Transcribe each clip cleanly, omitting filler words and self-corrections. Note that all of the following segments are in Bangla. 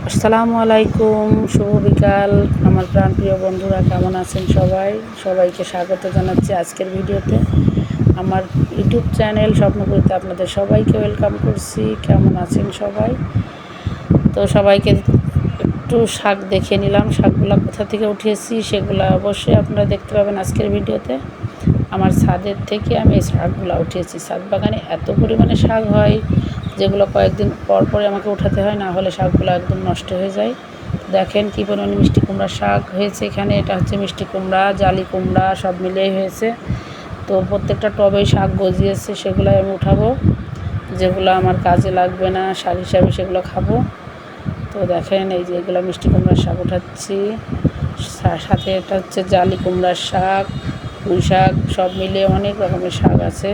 আসসালামু আলাইকুম, শুভ বিকাল। আমার প্রাণপ্রিয় বন্ধুরা কেমন আছেন সবাই? সবাইকে স্বাগত জানাচ্ছি আজকের ভিডিওতে। আমার ইউটিউব চ্যানেল স্বপ্নপুরীতে আপনাদের সবাইকে ওয়েলকাম করছি। কেমন আছেন সবাই? তো সবাইকে একটু শাক দেখে নিলাম। শাকগুলো কোথা থেকে উঠিয়েছি সেগুলো অবশ্যই আপনারা দেখতে পাবেন আজকের ভিডিওতে। আমার ছাদের থেকে আমি এই শাকগুলো উঠিয়েছি। ছাদ বাগানে এত পরিমাণে শাক হয় যেগুলো কয়েকদিন পর পরে আমাকে উঠাতে হয়, না হলে শাকগুলো একদম নষ্ট হয়ে যায়। দেখেন কী পরিমাণে মিষ্টি কুমড়ার শাক হয়েছে এখানে। এটা হচ্ছে মিষ্টি কুমড়া, জালি কুমড়া সব মিলিয়েই হয়েছে। তো প্রত্যেকটা টবেই শাক গজিয়েছে, সেগুলোই আমি উঠাবো। যেগুলো আমার কাজে লাগবে না শাক হিসাবে সেগুলো খাবো। তো দেখেন এই যে এগুলো মিষ্টি কুমড়ার শাক উঠাচ্ছি। সাথে এটা হচ্ছে জালি কুমড়ার শাক, পুঁই শাক, সব মিলিয়ে অনেক রকমের শাক আছে।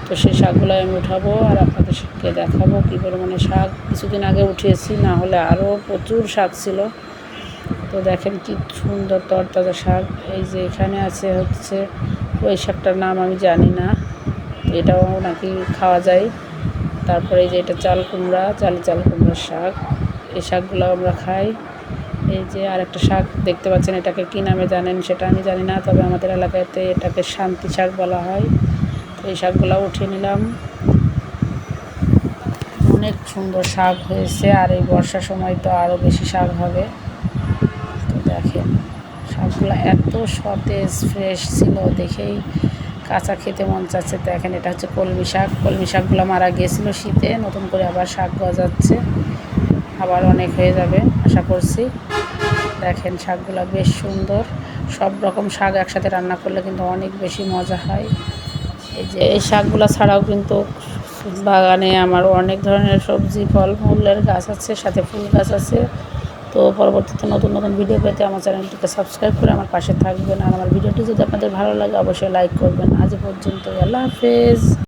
তো সেই শাকগুলোই আমি উঠাবো আর আপনাদেরকে দেখাবো কী পরিমাণে শাক কিছুদিন আগে উঠিয়েছি, না হলে আরও প্রচুর শাক ছিল। তো দেখেন কি সুন্দর তরতাজা শাক। এই যে এখানে আছে হচ্ছে ওই শাকটার নাম আমি জানি না, এটাও নাকি খাওয়া যায়। তারপরে এই যে এটা চাল কুমড়া, চাল কুমড়ার শাক, এই শাকগুলো আমরা খাই। এই যে আরেকটা শাক দেখতে পাচ্ছেন, এটাকে কী নামে জানেন সেটা আমি জানি না, তবে আমাদের এলাকাতে এটাকে শান্তি শাক বলা হয়। এই শাকগুলো উঠিয়ে নিলাম। অনেক সুন্দর শাক হয়েছে, আর এই বর্ষার সময় তো আরও বেশি শাক হবে। তো দেখেন শাকগুলো এত সতেজ ফ্রেশ ছিল, দেখেই কাঁচা খেতে মন চাচ্ছে। দেখেন এটা হচ্ছে কলমি শাক। কলমি শাকগুলো মারা গিয়েছিলো শীতে, নতুন করে আবার শাক গজাচ্ছে, আবার অনেক হয়ে যাবে আশা করছি। দেখেন শাকগুলো বেশ সুন্দর। সব রকম শাক একসাথে রান্না করলে কিন্তু অনেক বেশি মজা হয়। এই যে এই শাকগুলো ছাড়াও কিন্তু বাগানে আমার অনেক ধরনের সবজি ফল মূলের গাছ আছে, সাথে ফুল গাছ আছে। তো পরবর্তীতে নতুন নতুন ভিডিও পেতে আমার চ্যানেলটিকে সাবস্ক্রাইব করে আমার পাশে থাকবেন। আর আমার ভিডিওটি যদি আপনাদের ভালো লাগে অবশ্যই লাইক করবেন। আজ পর্যন্ত, আল্লাহ হাফেজ।